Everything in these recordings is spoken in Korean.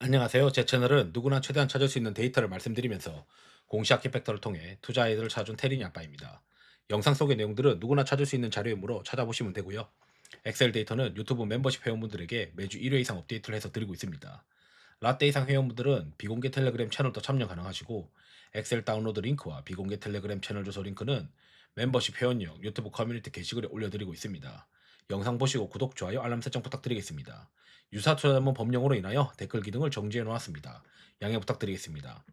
안녕하세요. 제 채널은 누구나 최대한 찾을 수 있는 데이터를 말씀드리면서 공시 아키팩터를 통해 투자 아이디어를 찾아준 테린이 아빠입니다. 영상 속의 내용들은 누구나 찾을 수 있는 자료이므로 찾아보시면 되고요. 엑셀 데이터는 유튜브 멤버십 회원분들에게 매주 1회 이상 업데이트를 해서 드리고 있습니다. 라떼 이상 회원분들은 비공개 텔레그램 채널도 참여 가능하시고 엑셀 다운로드 링크와 비공개 텔레그램 채널 주소 링크는 멤버십 회원용 유튜브 커뮤니티 게시글에 올려드리고 있습니다. 영상 보시고 구독, 좋아요, 알람 설정 부탁드리겠습니다. 유사 투자자문 법령으로 인하여 댓글 기능을 정지해 놓았습니다. 양해 부탁드리겠습니다.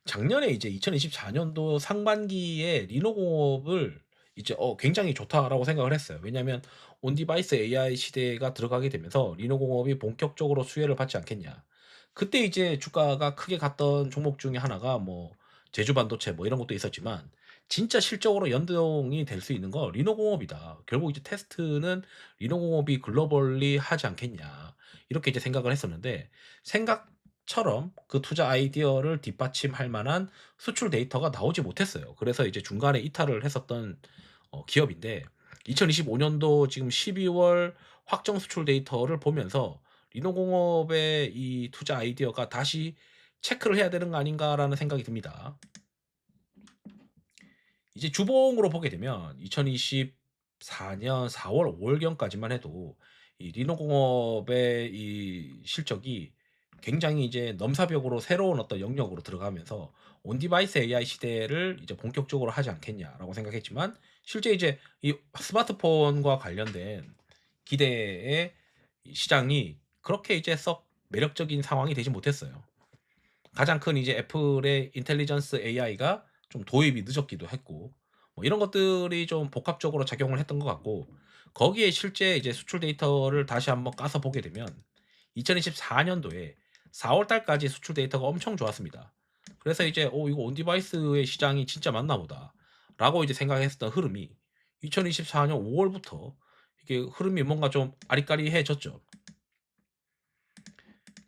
작년에 이제 2024년도 상반기에 리노공업을 이제 굉장히 좋다라고 생각을 했어요. 왜냐하면 온디바이스 AI 시대가 들어가게 되면서 리노공업이 본격적으로 수혜를 받지 않겠냐. 그때 이제 주가가 크게 갔던 종목 중에 하나가 뭐 제주 반도체 뭐 이런 것도 있었지만 진짜 실적으로 연동이 될 수 있는 거 리노공업이다. 결국 이제 테스트는 리노공업이 글로벌리 하지 않겠냐. 이렇게 이제 생각을 했었는데 생각처럼 그 투자 아이디어를 뒷받침할 만한 수출 데이터가 나오지 못했어요. 그래서 이제 중간에 이탈을 했었던 기업인데 2025년도 지금 12월 확정 수출 데이터를 보면서 리노공업의 이 투자 아이디어가 다시 체크를 해야 되는 거 아닌가라는 생각이 듭니다. 이제 주봉으로 보게 되면 2024년 4월 5월경까지만 해도 이 리노공업의 이 실적이 굉장히 이제 넘사벽으로 새로운 어떤 영역으로 들어가면서 온디바이스 AI 시대를 이제 본격적으로 하지 않겠냐라고 생각했지만 실제 이제 이 스마트폰과 관련된 기대의 이 시장이 그렇게 이제 썩 매력적인 상황이 되지 못했어요. 가장 큰 이제 애플의 인텔리전스 AI가 좀 도입이 늦었기도 했고 뭐 이런 것들이 좀 복합적으로 작용을 했던 것 같고 거기에 실제 이제 수출 데이터를 다시 한번 까서 보게 되면 2024년도에 4월 달까지 수출 데이터가 엄청 좋았습니다. 그래서 이제 이거 온디바이스의 시장이 진짜 맞나 보다라고 이제 생각했었던 흐름이 2024년 5월부터 이게 흐름이 뭔가 좀 아리까리해졌죠.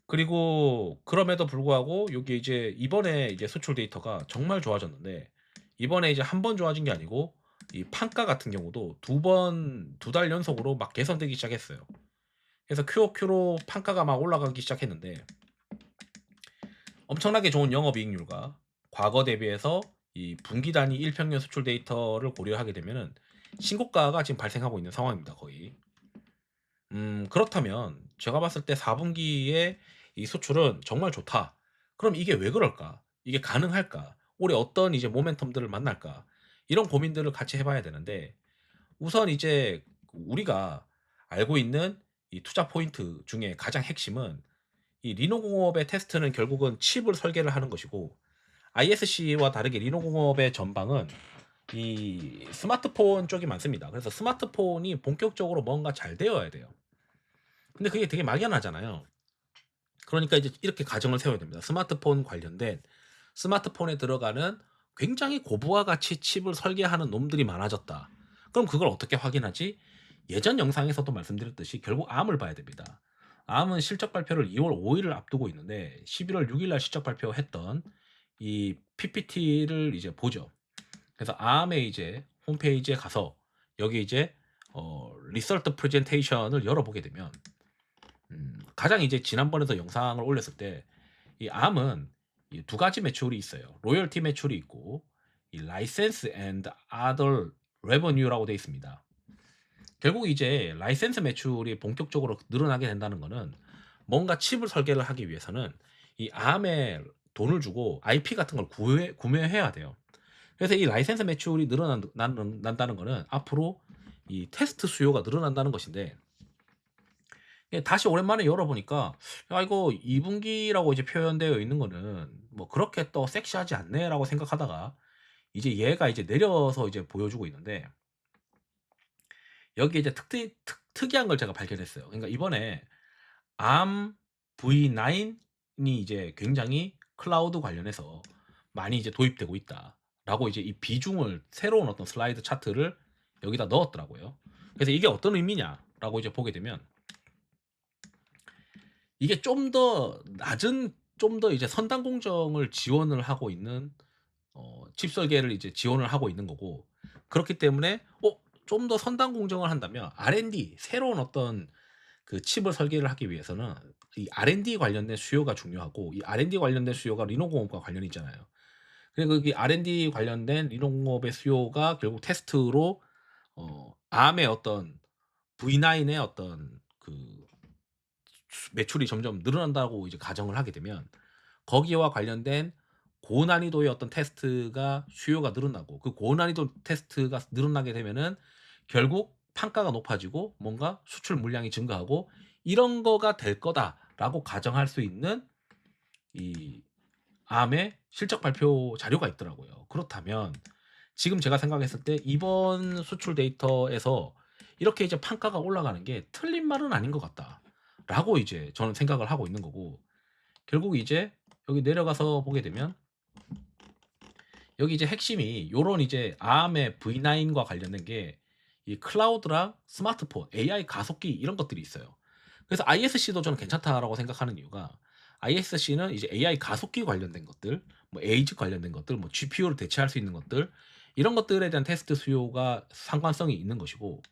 그리고 그럼에도 불구하고 요게 이제 이번에 이제 수출 데이터가 정말 좋아졌는데 이번에 이제 한 번 좋아진 게 아니고 이 판가 같은 경우도 두 달 연속으로 막 개선되기 시작했어요. 그래서 QoQ로 판가가 막 올라가기 시작했는데 엄청나게 좋은 영업이익률과 과거 대비해서 이 분기 단위 일평균 수출 데이터를 고려하게 되면은 신고가가 지금 발생하고 있는 상황입니다, 거의. 그렇다면 제가 봤을 때 4분기에 이 수출은 정말 좋다. 그럼 이게 왜 그럴까? 이게 가능할까? 올해 어떤 이제 모멘텀들을 만날까? 이런 고민들을 같이 해 봐야 되는데 우선 이제 우리가 알고 있는 이 투자 포인트 중에 가장 핵심은 이 리노공업의 테스트는 결국은 칩을 설계를 하는 것이고 ISC와 다르게 리노공업의 전방은 이 스마트폰 쪽이 많습니다. 그래서 스마트폰이 본격적으로 뭔가 잘 되어야 돼요. 근데 그게 되게 막연하잖아요. 그러니까 이제 이렇게 가정을 세워야 됩니다. 스마트폰 관련된 스마트폰에 들어가는 굉장히 고부가 가치 칩을 설계하는 놈들이 많아졌다. 그럼 그걸 어떻게 확인하지? 예전 영상에서도 말씀드렸듯이 결국 암을 봐야 됩니다. 암은 실적 발표를 2월 5일을 앞두고 있는데 11월 6일 날 실적 발표했던 이 PPT를 이제 보죠. 그래서 암의 이제 홈페이지에 가서 여기 이제 리서트 프레젠테이션을 열어보게 되면 가장 이제 지난번에도 영상을 올렸을 때 이 암은 이 두 가지 매출이 있어요. 로열티 매출이 있고 이 라이센스 앤드 아더 레버뉴라고 되어 있습니다. 결국 이제 라이센스 매출이 본격적으로 늘어나게 된다는 거는 뭔가 칩을 설계를 하기 위해서는 이 암에 돈을 주고 IP 같은 걸 구매해야 돼요. 그래서 이 라이센스 매출이 난다는 거는 앞으로 이 테스트 수요가 늘어난다는 것인데 예, 다시 오랜만에 열어보니까 야 이거 2분기라고 이제 표현되어 있는 거는 뭐 그렇게 또 섹시하지 않네라고 생각하다가 이제 얘가 이제 내려서 이제 보여주고 있는데 여기에 이제 특이한 걸 제가 발견했어요. 그러니까 이번에 ARM V9이 이제 굉장히 클라우드 관련해서 많이 이제 도입되고 있다라고 이제 이 비중을 새로운 어떤 슬라이드 차트를 여기다 넣었더라고요. 그래서 이게 어떤 의미냐라고 이제 보게 되면 이게 좀 더 낮은 좀 더 이제 선단 공정을 지원을 하고 있는 칩 설계를 이제 지원을 하고 있는 거고 그렇기 때문에 좀 더 선단 공정을 한다면 R&D 새로운 어떤 그 칩을 설계를 하기 위해서는 이 R&D 관련된 수요가 중요하고 이 R&D 관련된 수요가 리노공업과 관련이 있잖아요. 그리고 이 R&D 관련된 리노공업의 수요가 결국 테스트로 암의 어떤 V9의 어떤 그 매출이 점점 늘어난다고 이제 가정을 하게 되면 거기와 관련된 고난이도의 어떤 테스트가 수요가 늘어나고 그 고난이도 테스트가 늘어나게 되면은 결국 판가가 높아지고 뭔가 수출 물량이 증가하고 '이런 거가 될 거다.'라고 가정할 수 있는 이 암의 실적 발표 자료가 있더라고요. 그렇다면 지금 제가 생각했을 때 이번 수출 데이터에서 이렇게 이제 '판가가 올라가는 게 틀린 말은 아닌 것 같다.'라고 이제 저는 생각을 하고 있는 거고 결국 이제 여기 내려가서 보게 되면 여기 이제 핵심이 요런 이제 ARM의 V9과 관련된 게 이 클라우드랑 스마트폰, AI 가속기 이런 것들이 있어요. 그래서 ISC도 저는 괜찮다라고 생각하는 이유가 ISC는 이제 AI 가속기 관련된 것들, 뭐 에이즈 관련된 것들, 뭐 GPU를 대체할 수 있는 것들 이런 것들에 대한 테스트 수요가 상관성이 있는 것이고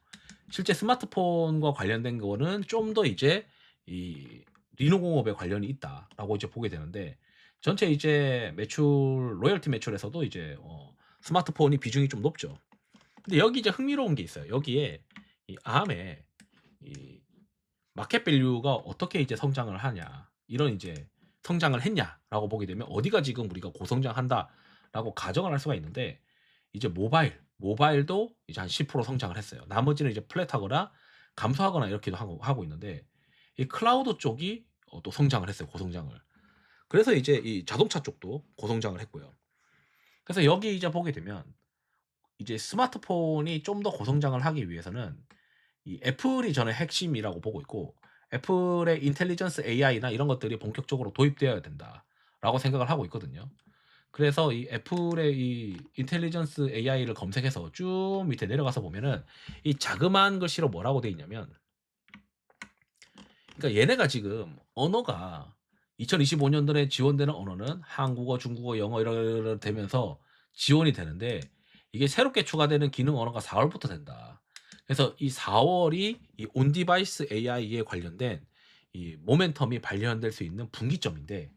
실제 스마트폰과 관련된 거는 좀 더 이제 이 리노공업에 관련이 있다라고 이제 보게 되는데 전체 이제 매출 로열티 매출에서도 이제 스마트폰이 비중이 좀 높죠. 근데 여기 이제 흥미로운 게 있어요. 여기에 이 암의 이 마켓 밸류가 어떻게 이제 성장을 하냐. 이런 이제 성장을 했냐라고 보게 되면 어디가 지금 우리가 고성장한다라고 가정을 할 수가 있는데 이제 모바일도 이제 한 10% 성장을 했어요. 나머지는 이제 플랫하거나 감소하거나 이렇게도 하고 있는데 이 클라우드 쪽이 또 성장을 했어요, 고성장을. 그래서 이제 이 자동차 쪽도 고성장을 했고요. 그래서 여기 이제 보게 되면 이제 스마트폰이 좀 더 고성장을 하기 위해서는 이 애플이 저는 핵심이라고 보고 있고 애플의 인텔리전스 AI나 이런 것들이 본격적으로 도입되어야 된다라고 생각을 하고 있거든요. 그래서 이 애플의 이 인텔리전스 AI를 검색해서 쭉 밑에 내려가서 보면은 이 자그마한 글씨로 뭐라고 돼 있냐면 그러니까 얘네가 지금 언어가 2025 년도에 지원되는 언어는 한국어, 중국어, 영어 이러 되면서 지원이 되는데 이게 새롭게 추가되는 기능 언어가 4 월부터 된다. 그래서 이 4 월이 이 온 디바이스 AI에 관련된 이 모멘텀이 발현될 수 있는 분기점인데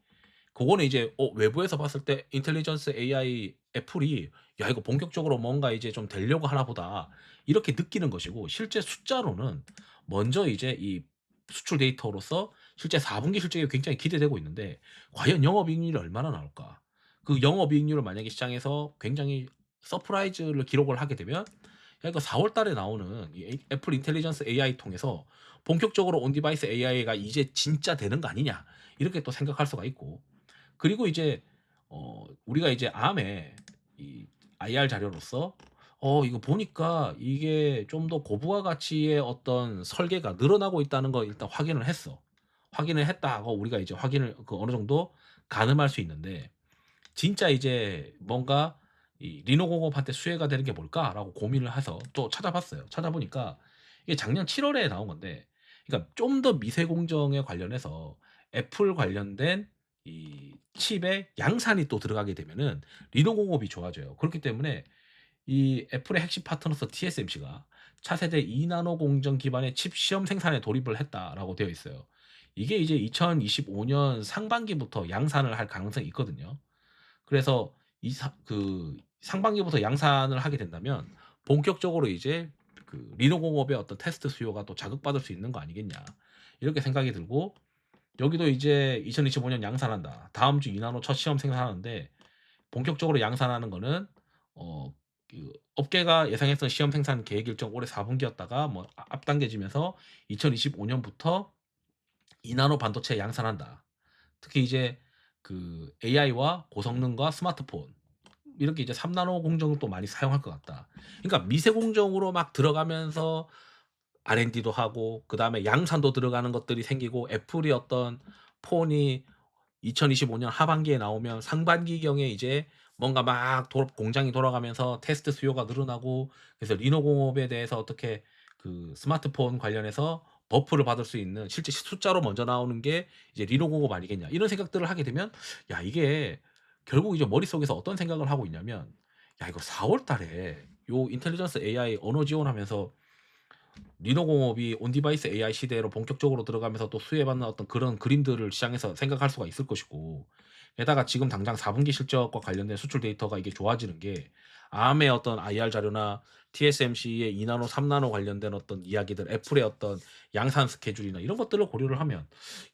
그거는 이제 외부에서 봤을 때 인텔리전스 AI 애플이 '야 이거 본격적으로 뭔가 이제 좀 되려고 하나 보다.' 이렇게 느끼는 것이고 실제 숫자로는 먼저 이제 이 수출 데이터로서 실제 4 분기 실적이 굉장히 기대되고 있는데 과연 영업이익률이 얼마나 나올까? 그 영업이익률을 만약에 시장에서 굉장히 서프라이즈를 기록을 하게 되면 야 이거 4월 달에 나오는 이 애플 인텔리전스 AI 통해서 '본격적으로 온 디바이스 AI가 이제 진짜 되는 거 아니냐.' 이렇게 또 생각할 수가 있고 그리고 이제 우리가 이제 암의 이 IR 자료로서 이거 보니까 이게 좀 더 고부가 가치의 어떤 설계가 늘어나고 있다는 거 일단 확인을 했어. 확인을 했다 하고 우리가 이제 확인을 어느 정도 가늠할 수 있는데 진짜 이제 뭔가 이 '리노공업한테 수혜가 되는 게 뭘까?'라고 고민을 해서 또 찾아봤어요. 찾아보니까 이게 작년 7 월에 나온 건데 그러니까 좀 더 미세 공정에 관련해서 애플 관련된 이 칩에 양산이 또 들어가게 되면은 리노공업이 좋아져요. 그렇기 때문에 이 애플의 핵심 파트너스 TSMC가 차세대 2 나노 공정 기반의 칩 시험 생산에 돌입을 했다라고 되어 있어요. 이게 이제 2025년 상반기부터 양산을 할 가능성이 있거든요. 그래서 이 상반기부터 양산을 하게 된다면 본격적으로 이제 그 '리노공업의 어떤 테스트 수요가 또 자극받을 수 있는 거 아니겠냐.' 이렇게 생각이 들고 여기도 이제 2025년 양산한다. 다음 주 이나노 첫 시험 생산하는데 본격적으로 양산하는 거는 업계가 예상했던 시험 생산 계획 일정 올해 4 분기였다가 뭐 앞당겨지면서 2025 년부터 이나노 반도체 양산한다. 특히 이제 그 AI와 고성능과 스마트폰 이렇게 이제 3 나노 공정을 또 많이 사용할 것 같다. 그러니까 미세 공정으로 막 들어가면서 R&D도 하고 그다음에 양산도 들어가는 것들이 생기고 애플이 어떤 폰이 2025년 하반기에 나오면 상반기경에 이제 뭔가 막 공장이 돌아가면서 테스트 수요가 늘어나고 그래서 리노공업에 대해서 어떻게 그 스마트폰 관련해서 버프를 받을 수 있는 실제 숫자로 먼저 나오는 게 이제 '리노공업 아니겠냐.' 이런 생각들을 하게 되면 야 이게 결국 이제 머릿속에서 어떤 생각을 하고 있냐면 '야 이거 4월 달에 요 인텔리전스 AI 언어 지원하면서 리노공업이 온 디바이스 AI 시대로 본격적으로 들어가면서 또 수혜받는 어떤 그런 그림들을 시장에서 생각할 수가 있을 것이고, 게다가 지금 당장 4 분기 실적과 관련된 수출 데이터가 이게 좋아지는 게 Arm의 어떤 IR 자료나 TSMC의 2 나노, 3 나노 관련된 어떤 이야기들, 애플의 어떤 양산 스케줄이나 이런 것들을 고려를 하면,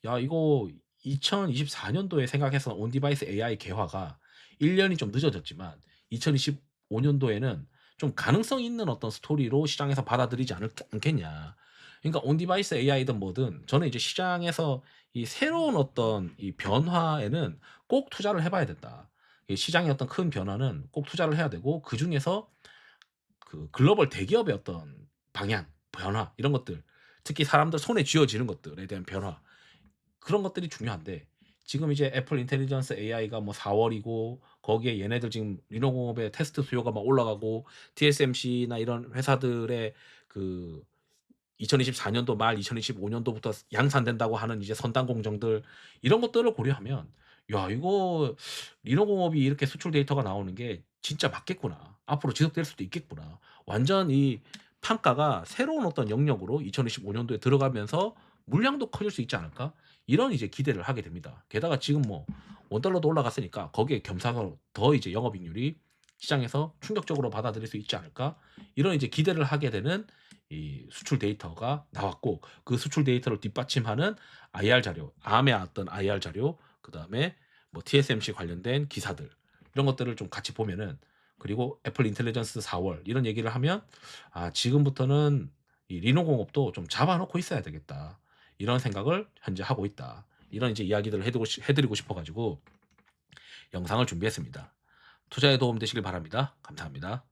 야 이거 2024 년도에 생각했던 온 디바이스 AI 개화가 1 년이 좀 늦어졌지만 2025 년도에는 좀 가능성 있는 어떤 스토리로 시장에서 받아들이지 않겠냐. 그러니까 온 디바이스 AI든 뭐든 저는 이제 시장에서 이 새로운 어떤 이 변화에는 꼭 투자를 해 봐야 된다. 이 시장의 어떤 큰 변화는 꼭 투자를 해야 되고, 그중에서 그 글로벌 대기업의 어떤 방향, 변화 이런 것들, 특히 사람들 손에 쥐어지는 것들에 대한 변화, 그런 것들이 중요한데, 지금 이제 애플 인텔리전스 AI가 뭐 4 월이고 거기에 얘네들 지금 리노공업의 테스트 수요가 막 올라가고, TSMC나 이런 회사들의 그 2024 년도 말 2025 년도부터 양산된다고 하는 이제 선단 공정들, 이런 것들을 고려하면 '야 이거 리노공업이 이렇게 수출 데이터가 나오는 게 진짜 맞겠구나. 앞으로 지속될 수도 있겠구나.' 완전 이 판가가 새로운 어떤 영역으로 2025 년도에 들어가면서 '물량도 커질 수 있지 않을까?' 이런 이제 기대를 하게 됩니다. 게다가 지금 뭐 원달러도 올라갔으니까 거기에 겸사로 더 이제 영업이익률이 시장에서 '충격적으로 받아들일 수 있지 않을까?' 이런 이제 기대를 하게 되는 이 수출 데이터가 나왔고, 그 수출 데이터를 뒷받침하는 IR 자료, 암의 어떤 IR 자료, 그다음에 뭐 TSMC 관련된 기사들, 이런 것들을 좀 같이 보면은, 그리고 애플 인텔리전스 4월 이런 얘기를 하면 '아 지금부터는 이 리노공업도 좀 잡아 놓고 있어야 되겠다.' 이런 생각을 현재 하고 있다. 이런 이제 이야기들을 해 드리고 싶어 가지고 영상을 준비했습니다. 투자에 도움 되시길 바랍니다. 감사합니다.